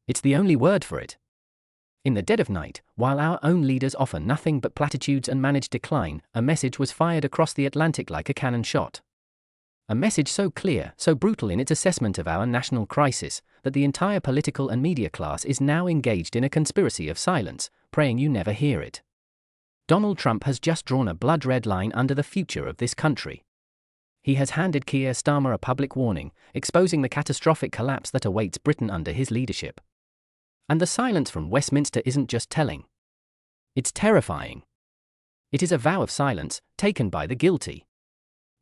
It's the only word for it. In the dead of night, while our own leaders offer nothing but platitudes and manage decline, a message was fired across the Atlantic like a cannon shot. A message so clear, so brutal in its assessment of our national crisis, that the entire political and media class is now engaged in a conspiracy of silence, praying you never hear it. Donald Trump has just drawn a blood-red line under the future of this country. He has handed Keir Starmer a public warning, exposing the catastrophic collapse that awaits Britain under his leadership. And the silence from Westminster isn't just telling. It's terrifying. It is a vow of silence, taken by the guilty.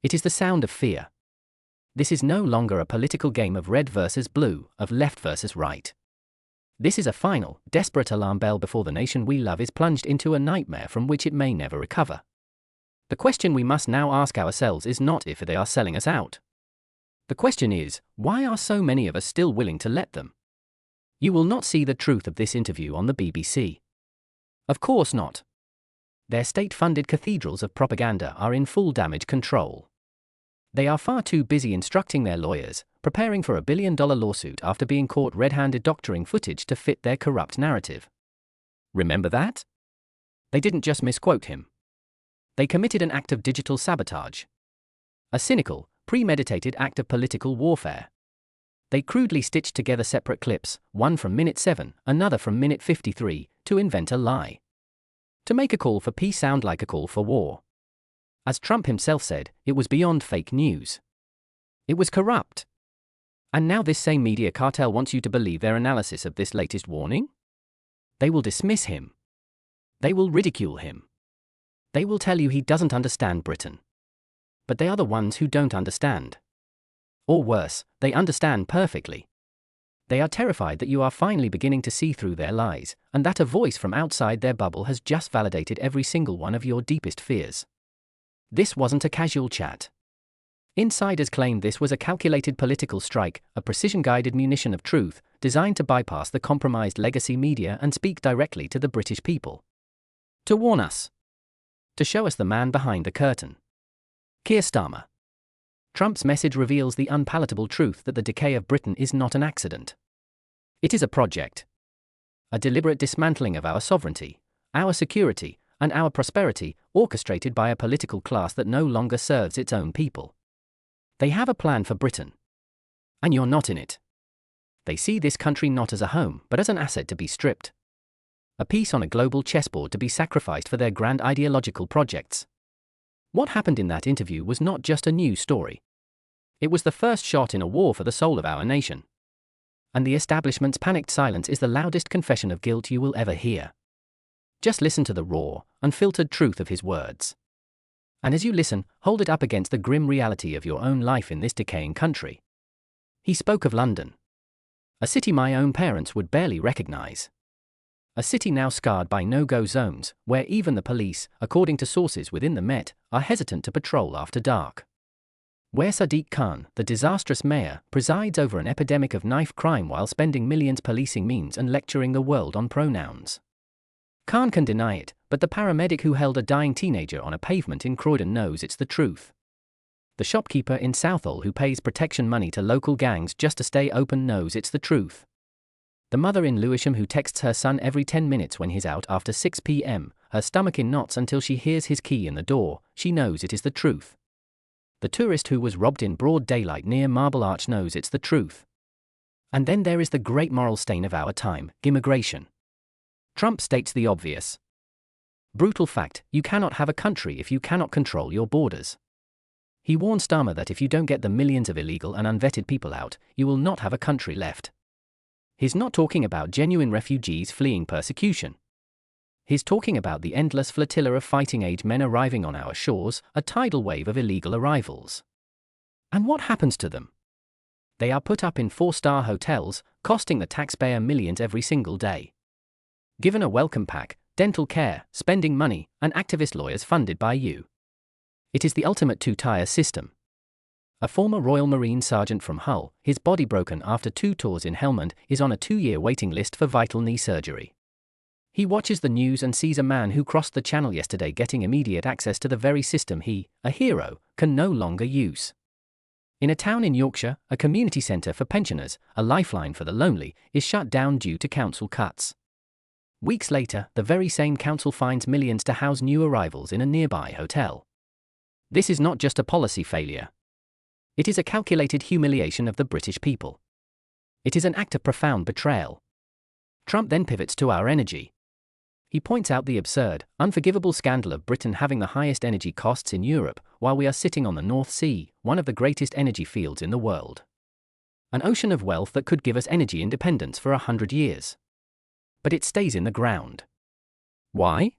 It is the sound of fear. This is no longer a political game of red versus blue, of left versus right. This is a final, desperate alarm bell before the nation we love is plunged into a nightmare from which it may never recover. The question we must now ask ourselves is not if they are selling us out. The question is, why are so many of us still willing to let them? You will not see the truth of this interview on the BBC. Of course not. Their state-funded cathedrals of propaganda are in full damage control. They are far too busy instructing their lawyers, preparing for a billion-dollar lawsuit after being caught red-handed doctoring footage to fit their corrupt narrative. Remember that? They didn't just misquote him. They committed an act of digital sabotage. A cynical, premeditated act of political warfare. They crudely stitched together separate clips, one from minute 7, another from minute 53, to invent a lie. To make a call for peace sound like a call for war. As Trump himself said, it was beyond fake news. It was corrupt. And now this same media cartel wants you to believe their analysis of this latest warning? They will dismiss him. They will ridicule him. They will tell you he doesn't understand Britain. But they are the ones who don't understand. Or worse, they understand perfectly. They are terrified that you are finally beginning to see through their lies, and that a voice from outside their bubble has just validated every single one of your deepest fears. This wasn't a casual chat. Insiders claim this was a calculated political strike, a precision-guided munition of truth, designed to bypass the compromised legacy media and speak directly to the British people. To warn us. To show us the man behind the curtain. Keir Starmer. Trump's message reveals the unpalatable truth that the decay of Britain is not an accident. It is a project. A deliberate dismantling of our sovereignty, our security, and our prosperity, orchestrated by a political class that no longer serves its own people. They have a plan for Britain. And you're not in it. They see this country not as a home, but as an asset to be stripped. A piece on a global chessboard to be sacrificed for their grand ideological projects. What happened in that interview was not just a news story. It was the first shot in a war for the soul of our nation. And the establishment's panicked silence is the loudest confession of guilt you will ever hear. Just listen to the raw, unfiltered truth of his words. And as you listen, hold it up against the grim reality of your own life in this decaying country. He spoke of London. A city my own parents would barely recognize. A city now scarred by no-go zones, where even the police, according to sources within the Met, are hesitant to patrol after dark. Where Sadiq Khan, the disastrous mayor, presides over an epidemic of knife crime while spending millions policing memes and lecturing the world on pronouns. Khan can deny it, but the paramedic who held a dying teenager on a pavement in Croydon knows it's the truth. The shopkeeper in Southall who pays protection money to local gangs just to stay open knows it's the truth. The mother in Lewisham who texts her son every 10 minutes when he's out after 6 p.m., her stomach in knots until she hears his key in the door, she knows it is the truth. The tourist who was robbed in broad daylight near Marble Arch knows it's the truth. And then there is the great moral stain of our time, immigration. Trump states the obvious. Brutal fact, you cannot have a country if you cannot control your borders. He warned Starmer that if you don't get the millions of illegal and unvetted people out, you will not have a country left. He's not talking about genuine refugees fleeing persecution. He's talking about the endless flotilla of fighting-age men arriving on our shores, a tidal wave of illegal arrivals. And what happens to them? They are put up in 4-star hotels, costing the taxpayer millions every single day. Given a welcome pack, dental care, spending money, and activist lawyers funded by you. It is the ultimate two-tier system. A former Royal Marine sergeant from Hull, his body broken after 2 tours in Helmand, is on a 2-year waiting list for vital knee surgery. He watches the news and sees a man who crossed the channel yesterday getting immediate access to the very system he, a hero, can no longer use. In a town in Yorkshire, a community centre for pensioners, a lifeline for the lonely, is shut down due to council cuts. Weeks later, the very same council finds millions to house new arrivals in a nearby hotel. This is not just a policy failure. It is a calculated humiliation of the British people. It is an act of profound betrayal. Trump then pivots to our energy. He points out the absurd, unforgivable scandal of Britain having the highest energy costs in Europe, while we are sitting on the North Sea, one of the greatest energy fields in the world. An ocean of wealth that could give us energy independence for 100 years. But it stays in the ground. Why?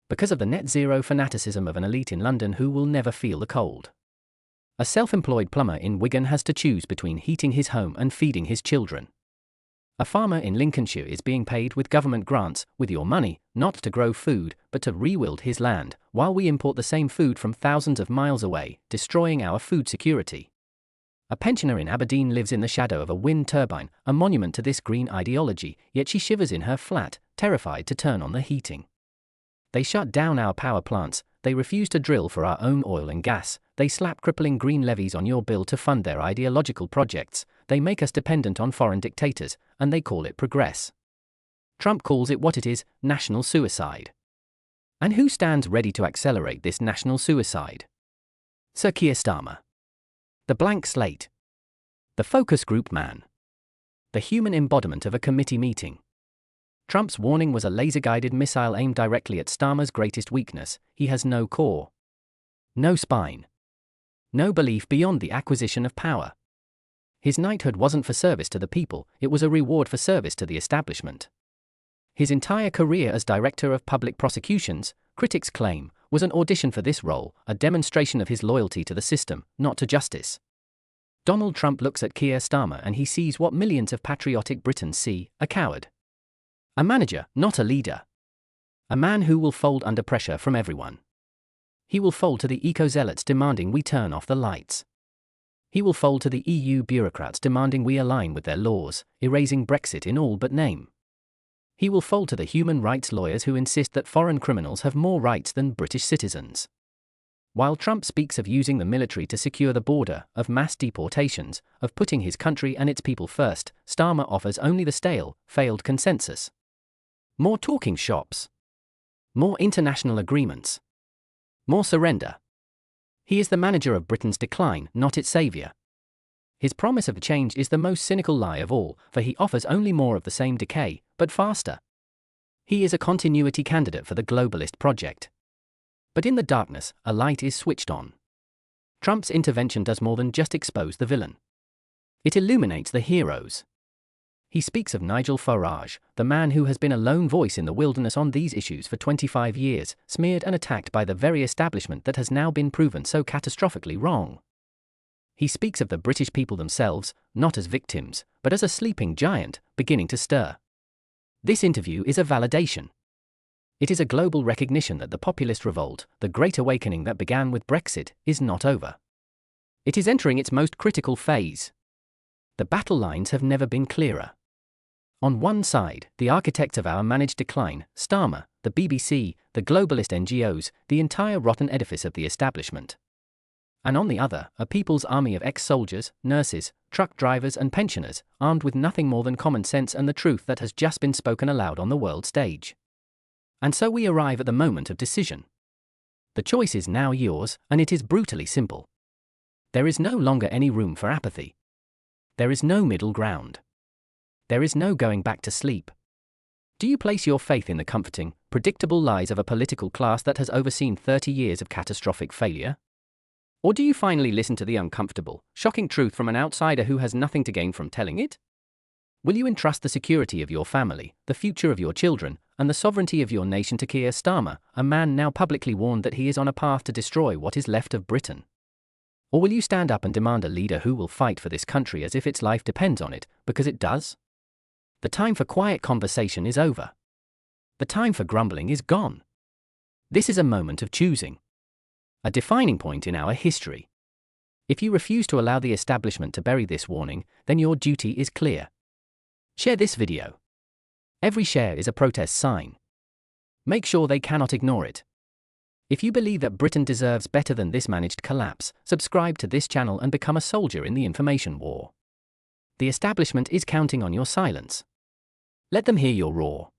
Because of the net zero fanaticism of an elite in London who will never feel the cold. A self-employed plumber in Wigan has to choose between heating his home and feeding his children. A farmer in Lincolnshire is being paid with government grants, with your money, not to grow food, but to rewild his land, while we import the same food from thousands of miles away, destroying our food security. A pensioner in Aberdeen lives in the shadow of a wind turbine, a monument to this green ideology, yet she shivers in her flat, terrified to turn on the heating. They shut down our power plants, they refuse to drill for our own oil and gas, they slap crippling green levies on your bill to fund their ideological projects, they make us dependent on foreign dictators, and they call it progress. Trump calls it what it is, national suicide. And who stands ready to accelerate this national suicide? Sir Keir Starmer. The blank slate. The focus group man. The human embodiment of a committee meeting. Trump's warning was a laser-guided missile aimed directly at Starmer's greatest weakness: he has no core. No spine. No belief beyond the acquisition of power. His knighthood wasn't for service to the people, it was a reward for service to the establishment. His entire career as Director of Public Prosecutions, critics claim, was an audition for this role, a demonstration of his loyalty to the system, not to justice. Donald Trump looks at Keir Starmer and he sees what millions of patriotic Britons see: a coward. A manager, not a leader. A man who will fold under pressure from everyone. He will fold to the eco-zealots demanding we turn off the lights. He will fold to the EU bureaucrats demanding we align with their laws, erasing Brexit in all but name. He will fold to the human rights lawyers who insist that foreign criminals have more rights than British citizens. While Trump speaks of using the military to secure the border, of mass deportations, of putting his country and its people first, Starmer offers only the stale, failed consensus. More talking shops. More international agreements. More surrender. He is the manager of Britain's decline, not its saviour. His promise of change is the most cynical lie of all, for he offers only more of the same decay, but faster. He is a continuity candidate for the globalist project. But in the darkness, a light is switched on. Trump's intervention does more than just expose the villain. It illuminates the heroes. He speaks of Nigel Farage, the man who has been a lone voice in the wilderness on these issues for 25 years, smeared and attacked by the very establishment that has now been proven so catastrophically wrong. He speaks of the British people themselves, not as victims, but as a sleeping giant, beginning to stir. This interview is a validation. It is a global recognition that the populist revolt, the great awakening that began with Brexit, is not over. It is entering its most critical phase. The battle lines have never been clearer. On one side, the architect of our managed decline, Starmer, the BBC, the globalist NGOs, the entire rotten edifice of the establishment. And on the other, a people's army of ex-soldiers, nurses, truck drivers and pensioners, armed with nothing more than common sense and the truth that has just been spoken aloud on the world stage. And so we arrive at the moment of decision. The choice is now yours, and it is brutally simple. There is no longer any room for apathy. There is no middle ground. There is no going back to sleep. Do you place your faith in the comforting, predictable lies of a political class that has overseen 30 years of catastrophic failure? Or do you finally listen to the uncomfortable, shocking truth from an outsider who has nothing to gain from telling it? Will you entrust the security of your family, the future of your children, and the sovereignty of your nation to Keir Starmer, a man now publicly warned that he is on a path to destroy what is left of Britain? Or will you stand up and demand a leader who will fight for this country as if its life depends on it, because it does? The time for quiet conversation is over. The time for grumbling is gone. This is a moment of choosing. A defining point in our history. If you refuse to allow the establishment to bury this warning, then your duty is clear. Share this video. Every share is a protest sign. Make sure they cannot ignore it. If you believe that Britain deserves better than this managed collapse, subscribe to this channel and become a soldier in the information war. The establishment is counting on your silence. Let them hear your roar.